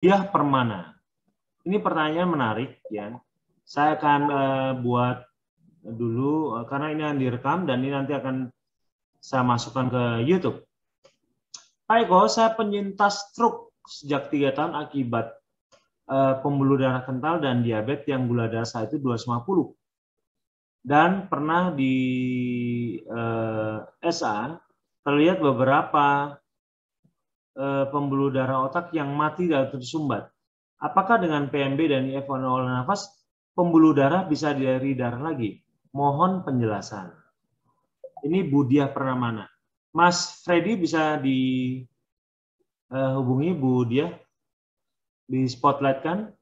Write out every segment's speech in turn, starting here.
Budiah Permana. Ini pertanyaan menarik ya. Saya akan buat dulu karena ini akan direkam dan ini nanti akan saya masukkan ke YouTube. Pak Eko, saya penyintas stroke sejak 3 tahun akibat pembuluh darah kental dan diabetes yang gula darah saya itu 250. Dan pernah di SA terlihat beberapa pembuluh darah otak yang mati dan tersumbat. Apakah dengan PMB dan IF olah nafas pembuluh darah bisa dari darah lagi? Mohon penjelasan. Ini Budiah Permana. Mas Freddy bisa dihubungi Budiah, di spotlight kan?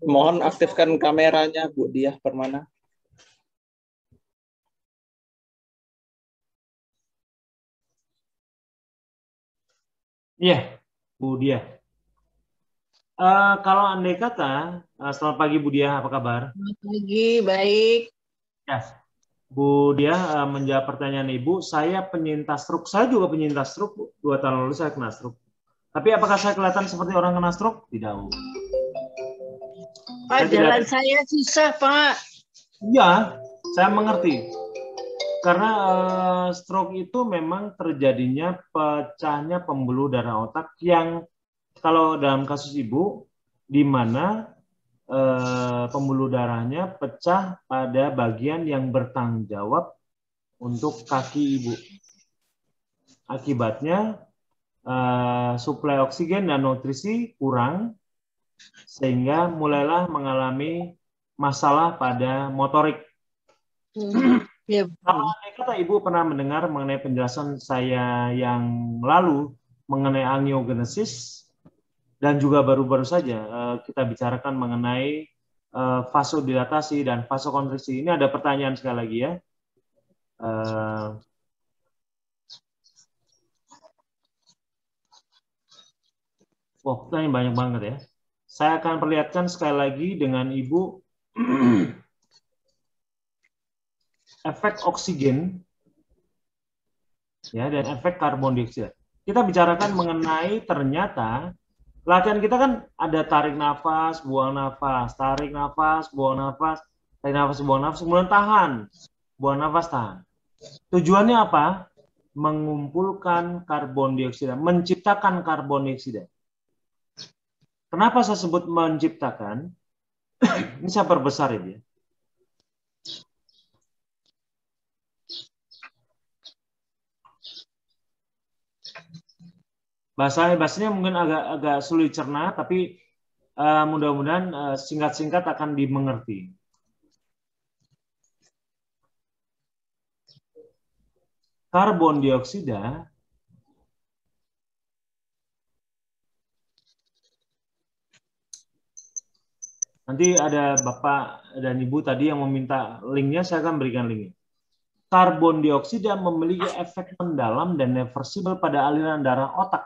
Mohon aktifkan kameranya Budiah Permana. Iya, Budiah. Kalau andai kata, selamat pagi Budiah, apa kabar? Selamat pagi, baik. Ya, Budiah menjawab pertanyaan Ibu, saya penyintas stroke. Saya juga penyintas stroke, 2 tahun lalu saya kena stroke. Tapi apakah saya kelihatan seperti orang kena stroke? Tidak. Pak, jalan saya susah, Pak. Iya, saya mengerti. Karena stroke itu memang terjadinya pecahnya pembuluh darah otak yang kalau dalam kasus Ibu, di mana pembuluh darahnya pecah pada bagian yang bertanggung jawab untuk kaki Ibu. Akibatnya suplai oksigen dan nutrisi kurang, sehingga mulailah mengalami masalah pada motorik. Ya, Kalau kata Ibu pernah mendengar mengenai penjelasan saya yang lalu mengenai angiogenesis, dan juga baru-baru saja kita bicarakan mengenai vasodilatasi dan vasokonstriksi. Ini ada pertanyaan sekali lagi ya. Wah, pertanyaan banyak banget ya. Saya akan perlihatkan sekali lagi dengan Ibu efek oksigen ya dan efek karbon dioksida. Kita bicarakan mengenai ternyata latihan kita kan ada tarik nafas, buang nafas, tarik nafas, buang nafas, tarik nafas, buang nafas, kemudian tahan, buang nafas, tahan. Tujuannya apa? Mengumpulkan karbon dioksida, menciptakan karbon dioksida. Kenapa saya sebut menciptakan? Ini saya perbesar ini. Bahasanya mungkin agak sulit cerna, tapi mudah-mudahan singkat-singkat akan dimengerti. Karbon dioksida nanti ada Bapak dan Ibu tadi yang meminta linknya, saya akan berikan linknya. Karbon dioksida memiliki efek mendalam dan reversibel pada aliran darah otak,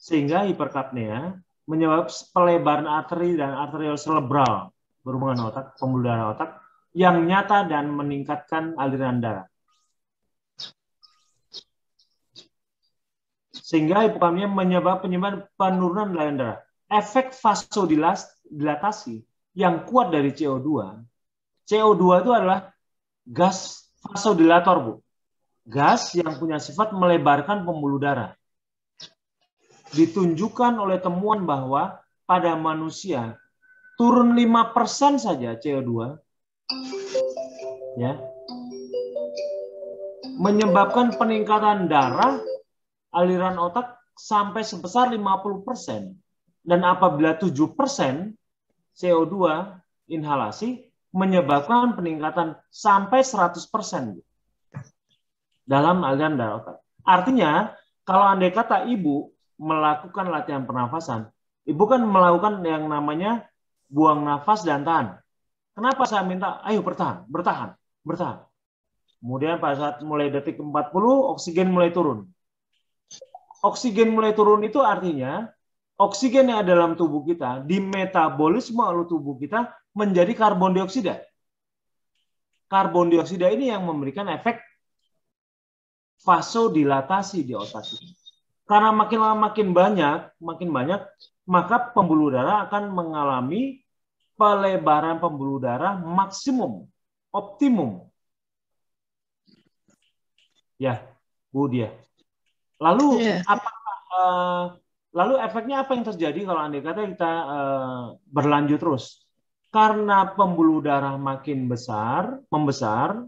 sehingga hiperkapnia menyebabkan pelebaran arteri dan arteriol cerebral berhubungan otak, pembuluh darah otak yang nyata dan meningkatkan aliran darah. Sehingga hipokapnia menyebabkan penurunan aliran darah. Efek vasodilatasi yang kuat dari CO2. CO2 itu adalah gas vasodilator, Bu. Gas yang punya sifat melebarkan pembuluh darah. Ditunjukkan oleh temuan bahwa pada manusia turun 5% saja CO2 ya, menyebabkan peningkatan darah, aliran otak sampai sebesar 50%. Dan apabila 7% CO2 inhalasi menyebabkan peningkatan sampai 100% dalam aliran darah otak. Artinya, kalau andai kata Ibu melakukan latihan pernafasan, Ibu kan melakukan yang namanya buang nafas dan tahan. Kenapa saya minta, ayo bertahan, bertahan, bertahan. Kemudian pada saat mulai detik 40, oksigen mulai turun. Oksigen mulai turun itu artinya, oksigen yang ada dalam tubuh kita, di metabolisme oleh tubuh kita, menjadi karbon dioksida. Karbon dioksida ini yang memberikan efek vasodilatasi di otak kita. Karena makin lama makin banyak, maka pembuluh darah akan mengalami pelebaran pembuluh darah maksimum, optimum. Ya, Bu Dia. Lalu lalu efeknya apa yang terjadi kalau andai kata kita berlanjut terus? Karena pembuluh darah makin membesar,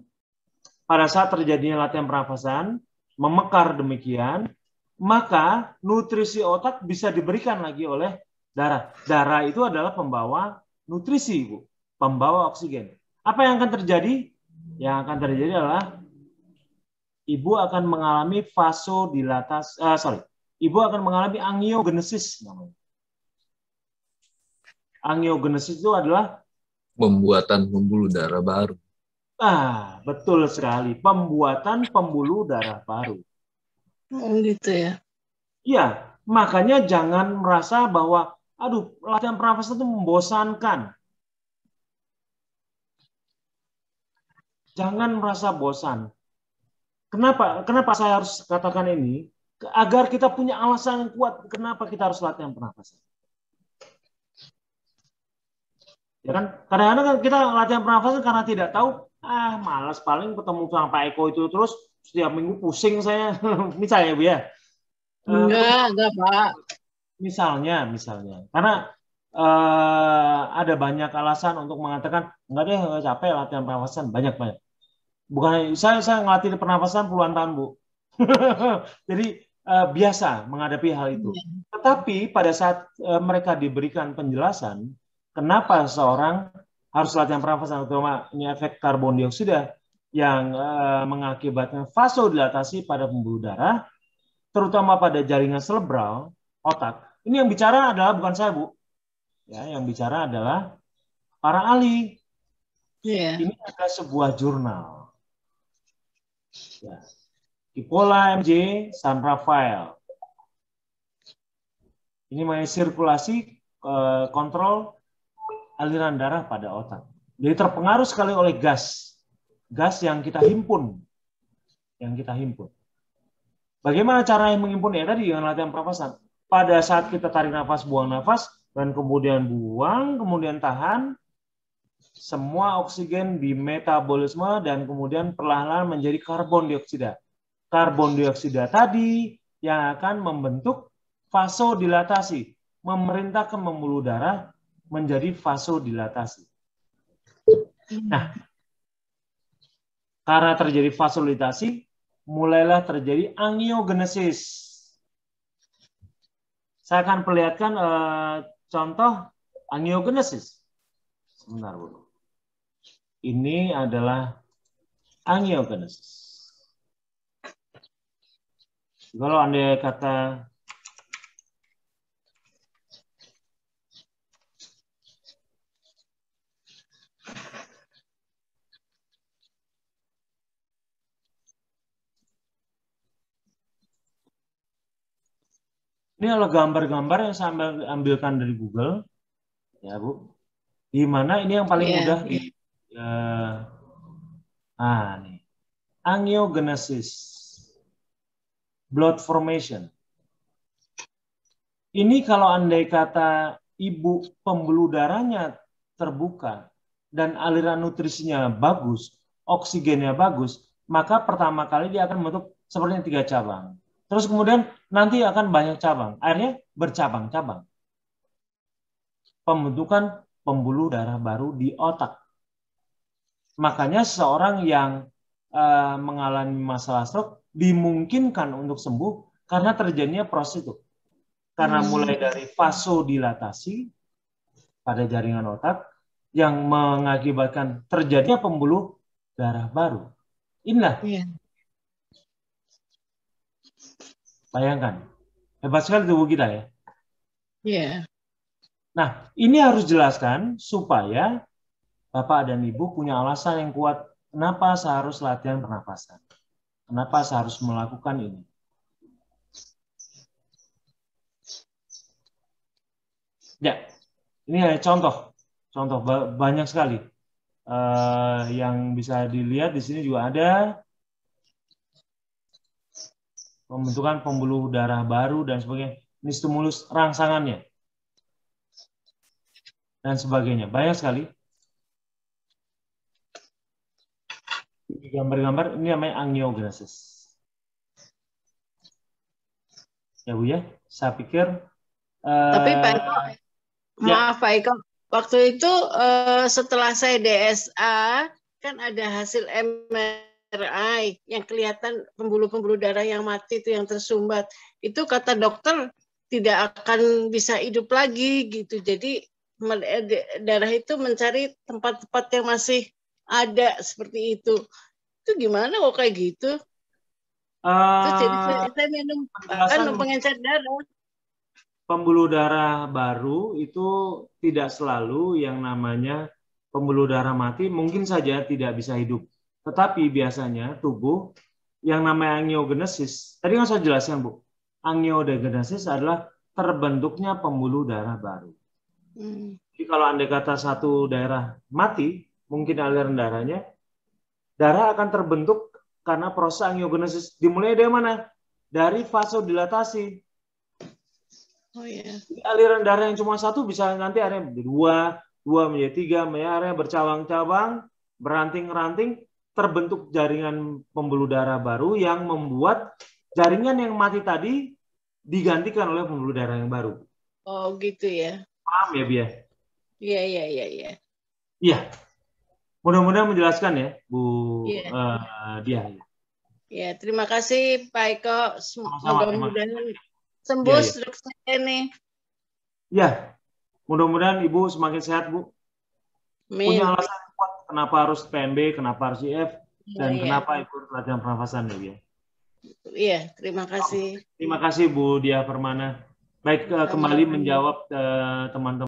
pada saat terjadinya latihan pernafasan, memekar demikian, maka nutrisi otak bisa diberikan lagi oleh darah. Darah itu adalah pembawa nutrisi, Bu, pembawa oksigen. Apa yang akan terjadi? Yang akan terjadi adalah ibu akan mengalami vasodilatasi, ibu akan mengalami angiogenesis namanya. Angiogenesis itu adalah pembuatan pembuluh darah baru. Betul sekali, pembuatan pembuluh darah baru. Gitu ya. Iya, makanya jangan merasa bahwa aduh, latihan pernafasan itu membosankan. Jangan merasa bosan. Kenapa saya harus katakan ini? Agar kita punya alasan yang kuat kenapa kita harus latihan pernafasan. Ya kan? Kadang-kadang kan kita latihan pernafasan karena tidak tahu, malas paling ketemu sama Pak Eko itu terus setiap minggu pusing saya. Misalnya, Bu ya. Enggak, Pak. Misalnya. Karena ada banyak alasan untuk mengatakan, enggak deh, capek latihan pernafasan, banyak. Bukan saya ngelatih pernafasan puluhan tahun, Bu. Jadi biasa menghadapi hal itu. Tetapi pada saat mereka diberikan penjelasan kenapa seorang harus latihan pernafasan, terutama ini efek karbon dioksida yang mengakibatkan vasodilatasi pada pembuluh darah, terutama pada jaringan cerebral otak. Ini yang bicara adalah bukan saya, Bu. Ya, yang bicara adalah para ahli. Ini adalah sebuah jurnal. Ya. Ipola MJ San Rafael. Ini mengenai sirkulasi kontrol aliran darah pada otak. Jadi terpengaruh sekali oleh gas yang kita himpun. Bagaimana cara yang menghimpun? Ya tadi dengan latihan pernafasan. Pada saat kita tarik nafas, buang nafas, dan kemudian buang, kemudian tahan, semua oksigen di metabolisme dan kemudian perlahan-lahan menjadi karbon dioksida. Karbon dioksida tadi yang akan membentuk vasodilatasi, memerintahkan pembuluh darah menjadi vasodilatasi. Nah, karena terjadi vasodilatasi, mulailah terjadi angiogenesis. Saya akan perlihatkan contoh angiogenesis. Sebentar, Bu. Ini adalah angiogenesis. Kalau Anda kata ini adalah gambar-gambar yang saya ambilkan dari Google, ya Bu. Di mana ini yang paling mudah di nih. Angiogenesis. Blood formation. Ini kalau andai kata ibu pembuluh darahnya terbuka dan aliran nutrisinya bagus, oksigennya bagus, maka pertama kali dia akan membentuk seperti 3 cabang. Terus kemudian nanti akan banyak cabang. Akhirnya bercabang-cabang. Pembentukan pembuluh darah baru di otak. Makanya seseorang yang mengalami masalah stroke dimungkinkan untuk sembuh karena terjadinya proses itu. Karena mulai dari vasodilatasi pada jaringan otak yang mengakibatkan terjadinya pembuluh darah baru. Inilah. Bayangkan. Hebat sekali tubuh kita ya. Nah, ini harus jelaskan supaya Bapak dan Ibu punya alasan yang kuat kenapa saya harus latihan pernapasan. Kenapa saya harus melakukan ini? Ya, ini hanya contoh banyak sekali yang bisa dilihat di sini juga ada. pembentukan pembuluh darah baru dan sebagainya. Ini stimulus rangsangannya dan sebagainya. Banyak sekali. Di gambar-gambar ini namanya angiogenesis. Ya Bu ya, saya pikir. Tapi Pak Eko, ya. maaf Pak Eko, waktu itu setelah saya DSA kan ada hasil MRI yang kelihatan pembuluh-pembuluh darah yang mati itu yang tersumbat. Itu kata dokter tidak akan bisa hidup lagi gitu. Jadi darah itu mencari tempat-tempat yang masih ada seperti itu. Itu gimana kok kayak gitu? Terus jadi saya minum pengencer darah. Pembuluh darah baru itu tidak selalu yang namanya pembuluh darah mati, mungkin saja tidak bisa hidup. Tetapi biasanya tubuh yang namanya angiogenesis, tadi nggak saya jelaskan Bu, angiogenesis adalah terbentuknya pembuluh darah baru. Jadi kalau andai kata satu daerah mati, mungkin aliran darahnya, darah akan terbentuk karena proses angiogenesis. Dimulai dari mana? Dari vasodilatasi. Oh, iya. Aliran darah yang cuma satu bisa nanti akhirnya menjadi dua menjadi tiga, akhirnya bercabang-cabang, beranting-ranting, terbentuk jaringan pembuluh darah baru yang membuat jaringan yang mati tadi digantikan oleh pembuluh darah yang baru. Oh gitu ya. Paham ya Bia? Iya. Iya. Mudah-mudahan menjelaskan ya Bu Dia. Ya, terima kasih Pak Eko. Mudah-mudahan sembuh stroke saya nih. Ya, mudah-mudahan Ibu semakin sehat Bu. Punya alasan kuat kenapa harus PMB, kenapa harus IF, dan kenapa ikut latihan pernafasan ya. Iya, terima kasih. Terima kasih Bu Dia Permana. Baik, kembali menjawab teman-teman.